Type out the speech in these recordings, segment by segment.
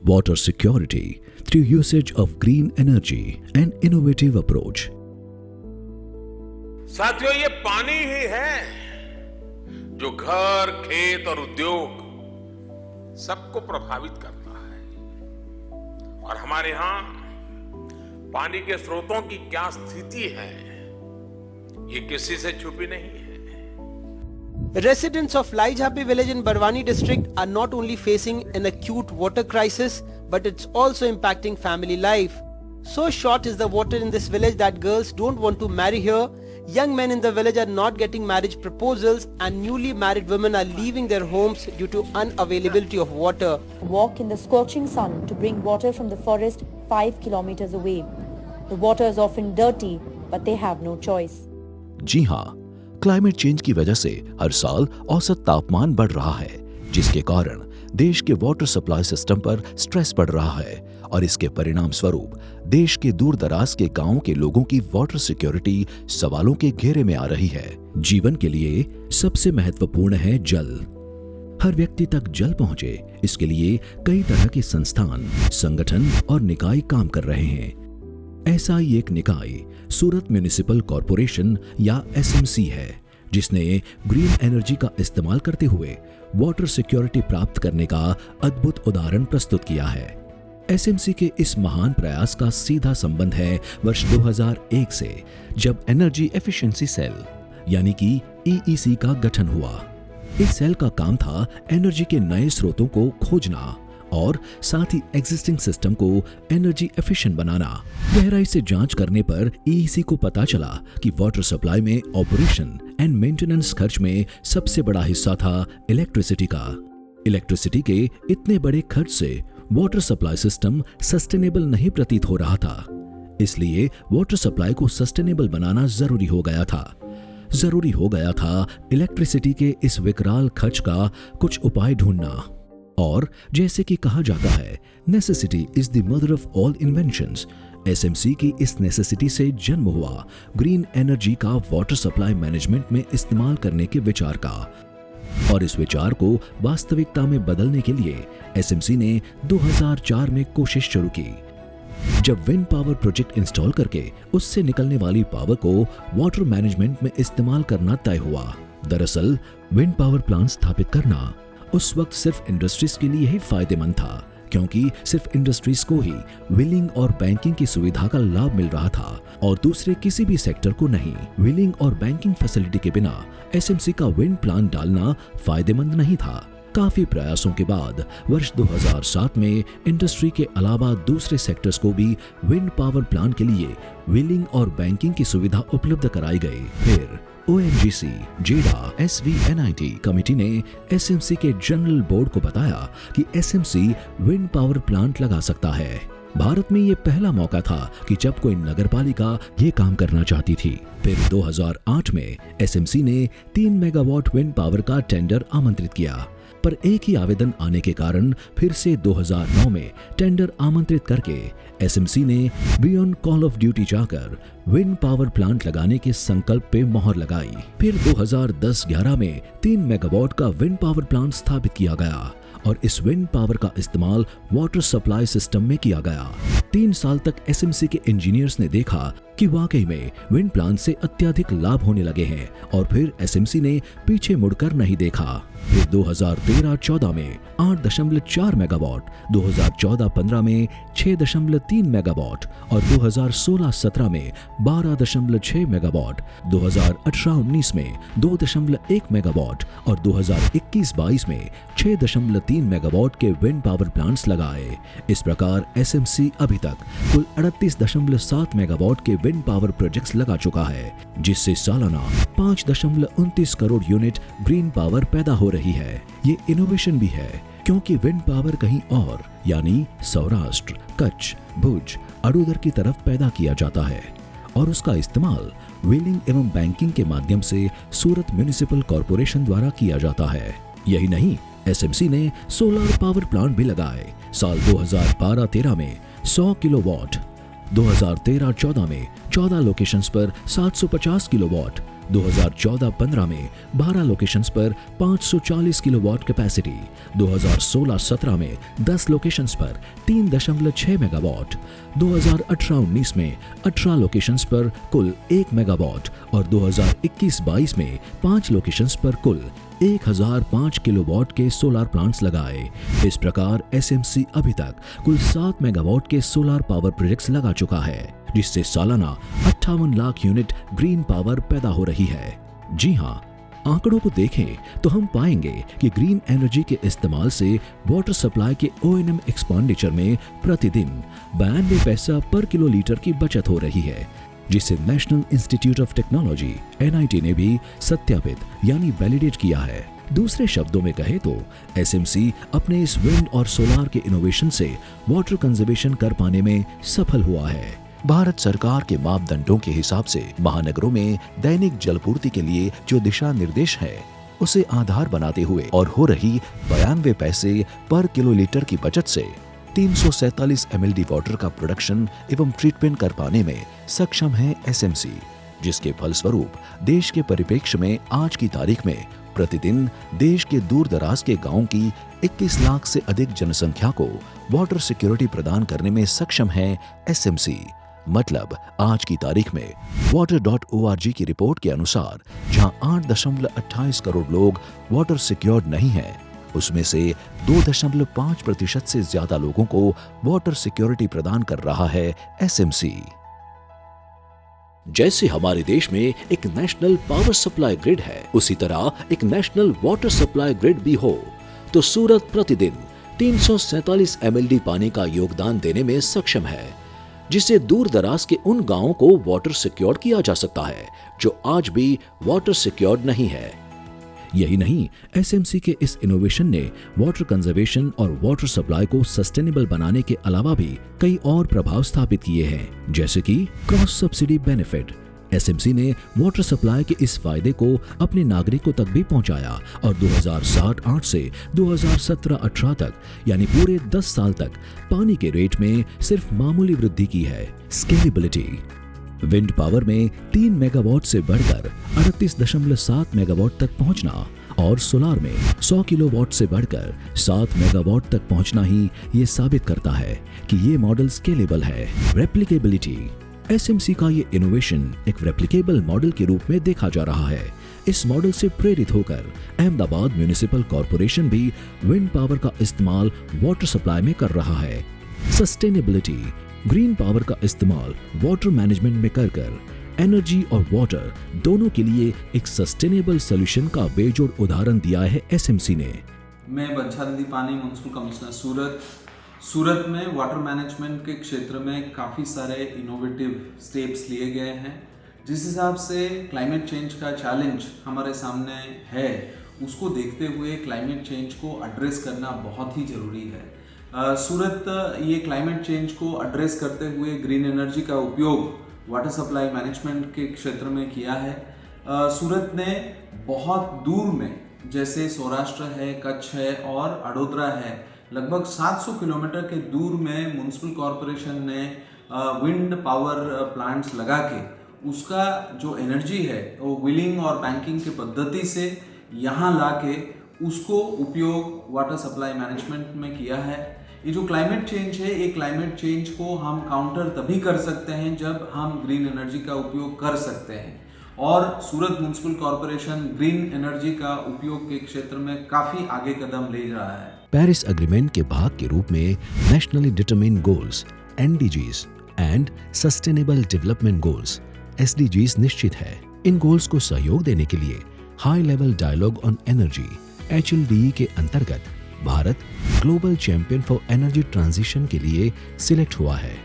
water security through usage of green energy and innovative approach. साथियों, ये पानी ही है जो घर, खेत और उद्योग सबको प्रभावित करता है। और हमारे यहां पानी के स्रोतों की क्या स्थिति है, ये किसी से छुपी नहीं है। Residents of Laijapi village in Barwani district are not only facing an acute water crisis, but it's also impacting family life. So short is the water in this village that girls don't want to marry here. Young men in the village are not getting marriage proposals, and newly married women are leaving their homes due to unavailability of water. Walk in the scorching sun to bring water from the forest 5 kilometers away. The water is often dirty, but they have no choice. जी हाँ, climate change की वजह से हर साल औसत तापमान बढ़ रहा है, जिसके कारण देश के वाटर सप्लाई सिस्टम पर स्ट्रेस पड़ रहा है और इसके परिणाम स्वरूप देश के दूर दराज के गांवों के लोगों की वाटर सिक्योरिटी सवालों के घेरे में आ रही है। जीवन के लिए सबसे महत्वपूर्ण है जल। हर व्यक्ति तक जल पहुंचे, इसके लिए कई तरह के संस्थान, संगठन और निकाय काम कर रहे हैं। ऐसा ही एक निकाय सूरत म्युनिसिपल कॉरपोरेशन या एसएमसी है, जिसने ग्रीन एनर्जी का इस्तेमाल करते हुए वाटर सिक्योरिटी प्राप्त करने का अद्भुत उदाहरण प्रस्तुत किया है। एसएमसी के इस महान प्रयास का सीधा संबंध है वर्ष 2001 से, जब एनर्जी एफिशिएंसी सेल यानी कि ईईसी का गठन हुआ। इस सेल का काम था एनर्जी के नए स्रोतों को खोजना और साथ ही एग्जिस्टिंग सिस्टम को एनर्जी एफिशिएंट बनाना। गहराई से जांच करने पर ईईसी को पता चला कि वाटर सप्लाई में ऑपरेशन एंड मेंटेनेंस खर्च में सबसे बड़ा हिस्सा था इलेक्ट्रिसिटी का। इलेक्ट्रिसिटी के इतने बड़े खर्च से वाटर सप्लाई सिस्टम सस्टेनेबल नहीं प्रतीत हो रहा था, इसलिए वाटर सप्लाई को सस्टेनेबल बनाना जरूरी हो गया था इलेक्ट्रिसिटी के इस विकराल खर्च का कुछ उपाय ढूंढना। और जैसे कि कहा जाता है, necessity is the mother of all inventions. SMC की इस नेसेसिटी से जन्म हुआ ग्रीन एनर्जी का वाटर सप्लाई मैनेजमेंट में इस्तेमाल करने के विचार का। और इस विचार को वास्तविकता में बदलने के लिए एसएमसी ने 2004 में कोशिश शुरू की, जब विंड पावर प्रोजेक्ट इंस्टॉल करके उससे निकलने वाली पावर को वाटर मैनेजमेंट में इस्तेमाल करना तय हुआ। दरअसल विंड पावर प्लांट स्थापित करना उस वक्त सिर्फ इंडस्ट्रीज के लिए ही फायदेमंद था, क्योंकि सिर्फ इंडस्ट्रीज को ही व्हीलिंग और बैंकिंग की सुविधा का लाभ मिल रहा था और दूसरे किसी भी सेक्टर को नहीं। व्हीलिंग और बैंकिंग फैसिलिटी के बिना एसएमसी का विंड प्लांट डालना फायदेमंद नहीं था। काफी प्रयासों के बाद वर्ष 2007 में इंडस्ट्री के अलावा दूसरे सेक्टर्स को भी विंड पावर प्लांट के लिए व्हीलिंग और बैंकिंग की सुविधा उपलब्ध कराई गई। फिर ONGC, जेडा, SVNIT कमेटी ने एसएमसी के जनरल बोर्ड को बताया कि एसएमसी विंड पावर प्लांट लगा सकता है। भारत में ये पहला मौका था कि जब कोई नगरपालिका ये काम करना चाहती थी। फिर 2008 में एसएमसी ने 3 मेगावाट विंड पावर का टेंडर आमंत्रित किया, पर एक ही आवेदन आने के कारण फिर से 2009 में टेंडर आमंत्रित करके एसएमसी ने बियॉन्ड कॉल ऑफ ड्यूटी जाकर विंड पावर प्लांट लगाने के संकल्प पे मोहर लगाई। फिर 2010-11 में 3 मेगावाट का विंड पावर प्लांट स्थापित किया गया और इस विंड पावर का इस्तेमाल वाटर सप्लाई सिस्टम में किया गया। 3 साल तक एसएमसी के इंजीनियर्स ने देखा कि वाकई में विंड प्लांट से अत्यधिक लाभ होने लगे हैं और फिर एसएमसी ने पीछे मुड़कर नहीं देखा। फिर 2013-14 में 8.4 मेगावाट, 2014-15 में 6.3 मेगावाट और 2016-17 में 12.6 मेगावाट, 2018-19 में 2.1 मेगावाट और 2021-22 में 6.3 मेगावाट के विंड पावर प्लांट्स लगाए। इस प्रकार एसएमसी अभी तक कुल 38.7 मेगावाट के विंड पावर प्रोजेक्ट्स लगा चुका है, जिससे सालाना 5.29 करोड़ यूनिट ग्रीन पावर पैदा हो रही है। ये इनोवेशन भी है, क्योंकि विंड पावर कहीं और यानी सौराष्ट्र, कच्छ, भुज, अड़ूदर की तरफ पैदा किया जाता है और उसका इस्तेमाल व्हीलिंग एवं बैंकिंग के माध्यम से सूरत म्युनिसिपल कॉरपोरेशन द्वारा किया जाता है। यही नहीं, एसएमसी ने सोलर पावर प्लांट भी लगाए। साल 2012-13 में 100 किलोवाट, 2013-14 में 14 लोकेशंस पर 750 किलोवाट, 2014-15 में 12 लोकेशंस पर 540 किलोवाट कैपेसिटी, 2016-17 में 10 लोकेशंस पर 3.6 मेगावाट, 2018-19 में 18 लोकेशंस पर कुल 1 मेगावाट और 2021-22 में 5 लोकेशंस पर कुल 1005 किलोवाट के सोलर प्लांट्स लगाए। इस प्रकार एसएमसी अभी तक कुल 7 मेगावाट के सोलर पावर प्रोजेक्ट्स लगा चुका है, जिससे सालाना 58 लाख यूनिट ग्रीन पावर पैदा हो रही है। जी हाँ, आंकड़ों को देखें तो हम पाएंगे कि ग्रीन एनर्जी के इस्तेमाल से वाटर सप्लाई के O&M एक्सपेंडिचर में प्रतिदिन 92 पैसा पर किलोलीटर की बचत हो रही है, जिसे national institute of technology NIT ने भी सत्यापित यानी वैलिडेट किया है। दूसरे शब्दों में कहे तो एसएमसी अपने इस विंड और सोलार के इनोवेशन से वाटर कंजर्वेशन कर पाने में सफल हुआ है। भारत सरकार के मापदंडों के हिसाब से महानगरों में दैनिक जलपूर्ति के लिए जो दिशा निर्देश है, उसे आधार बनाते हुए और हो रही 92 पैसे पर किलोलीटर की बचत से 347 mld वाटर का प्रोडक्शन एवं ट्रीटमेंट कर पाने में सक्षम है एसएमसी, जिसके फलस्वरूप देश के परिप्रेक्ष्य में आज की तारीख में प्रतिदिन देश के दूर दराज के गांवों की 21 लाख से अधिक जनसंख्या को वाटर सिक्योरिटी प्रदान करने में सक्षम है एसएमसी। मतलब आज की तारीख में water.org की रिपोर्ट के अनुसार जहां 8.28 करोड़ लोग वाटर सिक्योर्ड नहीं है, उसमें से 2.5% से ज्यादा लोगों को वाटर सिक्योरिटी प्रदान कर रहा है एसएमसी। जैसे हमारे देश में एक नेशनल पावर सप्लाई ग्रिड है, उसी तरह एक नेशनल वाटर सप्लाई ग्रिड भी हो तो सूरत प्रतिदिन 347 mld पानी का योगदान देने में सक्षम है, जिससे दूर दराज के उन गांवों को वाटर सिक्योर्ड किया जा सकता है जो आज भी वाटर सिक्योर्ड नहीं है। यही नहीं, एसएमसी के इस इनोवेशन ने वाटर कंजर्वेशन और वाटर सप्लाई को सस्टेनेबल बनाने के अलावा भी कई और प्रभाव स्थापित किए हैं, जैसे कि क्रॉस सब्सिडी बेनिफिट। एसएमसी ने वाटर सप्लाई के इस फायदे को अपने नागरिकों तक भी पहुंचाया और 2007-8 से 2017-18 तक यानी पूरे 10 साल तक पानी के रेट में सिर्फ मामूली वृद्धि की है। स्केलेबिलिटी, विंड पावर में 3 मेगावाट से बढ़कर 38.7 मेगावाट तक पहुंचना और सोलार में 100 किलोवाट से बढ़कर 7 मेगावाट तक पहुंचना ही ये साबित करता है कि ये मॉडल स्केलेबल है। रेप्लिकेबिलिटी, एसएमसी का ये इनोवेशन एक रेप्लिकेबल मॉडल के रूप में देखा जा रहा है। इस मॉडल से प्रेरित होकर अहमदाबाद म्युनिसिपल कॉरपोरेशन भी विंड पावर का इस्तेमाल वाटर सप्लाई में कर रहा है। सस्टेनेबिलिटी, ग्रीन पावर का इस्तेमाल वाटर मैनेजमेंट में कर एनर्जी और वाटर दोनों के लिए एक सस्टेनेबल सॉल्यूशन का बेजोड़ उदाहरण दिया है एसएमसी ने। मैं बंछा नदी पानी म्युनिसिपल कमिश्नर सूरत में वाटर मैनेजमेंट के क्षेत्र में काफ़ी सारे इनोवेटिव स्टेप्स लिए गए हैं। जिस हिसाब से क्लाइमेट चेंज का चैलेंज हमारे सामने है, उसको देखते हुए क्लाइमेट चेंज को एड्रेस करना बहुत ही ज़रूरी है। सूरत ये क्लाइमेट चेंज को एड्रेस करते हुए ग्रीन एनर्जी का उपयोग वाटर सप्लाई मैनेजमेंट के क्षेत्र में किया है। सूरत ने बहुत दूर में, जैसे सौराष्ट्र है, कच्छ है और अडोदरा है, लगभग 700 किलोमीटर के दूर में म्युनिसिपल कॉरपोरेशन ने विंड पावर प्लांट्स लगा के उसका जो एनर्जी है वो व्हीलिंग और बैंकिंग की पद्धति से यहाँ ला के उसको उपयोग वाटर सप्लाई मैनेजमेंट में किया है। ये जो क्लाइमेट चेंज है, ये क्लाइमेट चेंज को हम काउंटर तभी कर सकते हैं जब हम ग्रीन एनर्जी का उपयोग कर सकते हैं, और सूरत म्युनिसिपल कॉरपोरेशन ग्रीन एनर्जी का उपयोग के क्षेत्र में काफ़ी आगे कदम ले रहा है। पेरिस एग्रीमेंट के भाग के रूप में nationally determined goals NDGs and sustainable development goals SDGs निश्चित है। इन गोल्स को सहयोग देने के लिए high level dialogue on energy HLDE के अंतर्गत Bharat global champion for energy transition के लिए सिलेक्ट हुआ है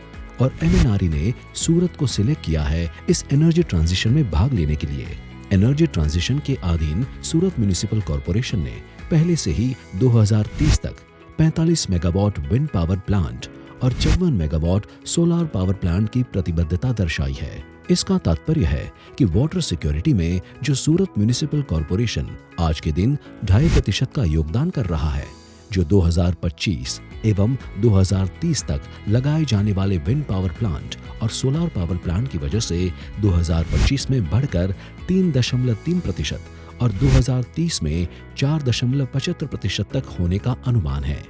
और MNRE ने सूरत को सिलेक्ट किया है इस एनर्जी ट्रांजिशन में भाग लेने के लिए। एनर्जी ट्रांजिशन के अधीन सूरत म्युनिसिपल कॉरपोरेशन ने पहले से ही 2030 तक 45 मेगावाट विंड पावर प्लांट और 54 मेगावाट सोलर पावर प्लांट की प्रतिबद्धता दर्शाई है। इसका तात्पर्य है कि वाटर सिक्योरिटी में जो सूरत म्युनिसिपल कॉरपोरेशन आज के दिन 2.5% का योगदान कर रहा है, जो 2025 एवं 2030 तक लगाए जाने वाले विंड पावर प्लांट और सोलर पावर प्लांट की वजह से 2025 में बढ़कर 3.3% और 2030 में 4.75% तक होने का अनुमान है।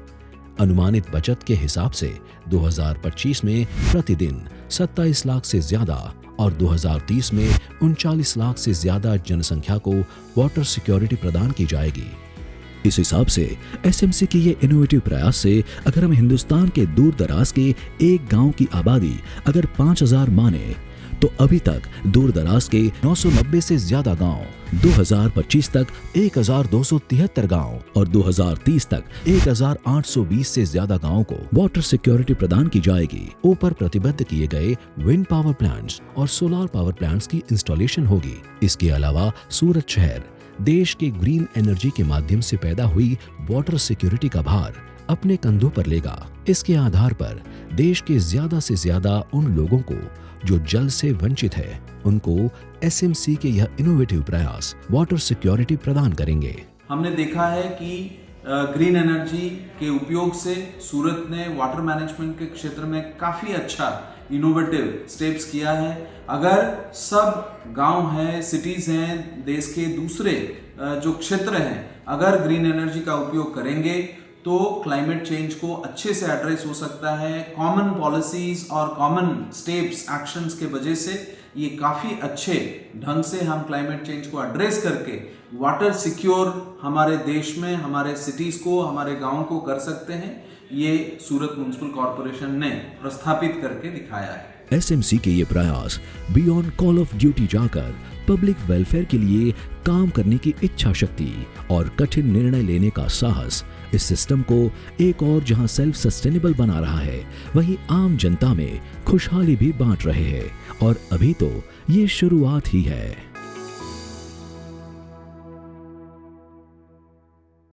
अनुमानित बचत के हिसाब से 2025 में प्रतिदिन 27 लाख से ज्यादा और 2030 में 39 लाख से ज्यादा जनसंख्या को वाटर सिक्योरिटी प्रदान की जाएगी। इस हिसाब से एसएमसी के ये इनोवेटिव प्रयास से अगर हम हिंदुस्तान के दूर दराज के एक गांव की आबादी अगर 5000 माने तो अभी तक दूर दराज के 990 से ज्यादा गांव, 2025 तक 1273 गांव और 2030 तक 1820 से ज्यादा गांवों को वाटर सिक्योरिटी प्रदान की जाएगी। ऊपर प्रतिबद्ध किए गए विंड पावर प्लांट्स और सोलर पावर प्लांट्स की इंस्टॉलेशन होगी। इसके अलावा सूरत शहर देश के ग्रीन एनर्जी के माध्यम से पैदा हुई वाटर सिक्योरिटी का भार अपने कंधों पर लेगा। इसके आधार पर देश के ज्यादा से ज्यादा उन लोगों को जो जल से वंचित है उनको एसएमसी के यह इनोवेटिव प्रयास वाटर सिक्योरिटी प्रदान करेंगे। हमने देखा है कि ग्रीन एनर्जी के उपयोग से सूरत ने वाटर मैनेजमेंट के क्षेत्र में काफ़ी अच्छा इनोवेटिव स्टेप्स किया है। अगर सब गांव हैं, सिटीज़ हैं, देश के दूसरे जो क्षेत्र हैं, अगर ग्रीन एनर्जी का उपयोग करेंगे तो क्लाइमेट चेंज को अच्छे से एड्रेस हो सकता है। कॉमन पॉलिसीज और कॉमन स्टेप्स एक्शंस के वजह से ये काफ़ी अच्छे ढंग से हम क्लाइमेट चेंज को एड्रेस करके वाटर सिक्योर हमारे देश में, हमारे सिटीज़ को, हमारे गाँव को कर सकते हैं। ये सूरत म्युनिसिपल कॉरपोरेशन ने प्रस्थापित करके दिखाया है। एसएमसी के ये प्रयास बियॉन्ड कॉल ऑफ ड्यूटी जाकर पब्लिक वेलफेयर के लिए काम करने की इच्छा शक्ति और कठिन निर्णय लेने का साहस इस सिस्टम को एक और जहां सेल्फ सस्टेनेबल बना रहा है, वहीं आम जनता में खुशहाली भी बांट रहे हैं। और अभी तो ये शुरुआत ही है।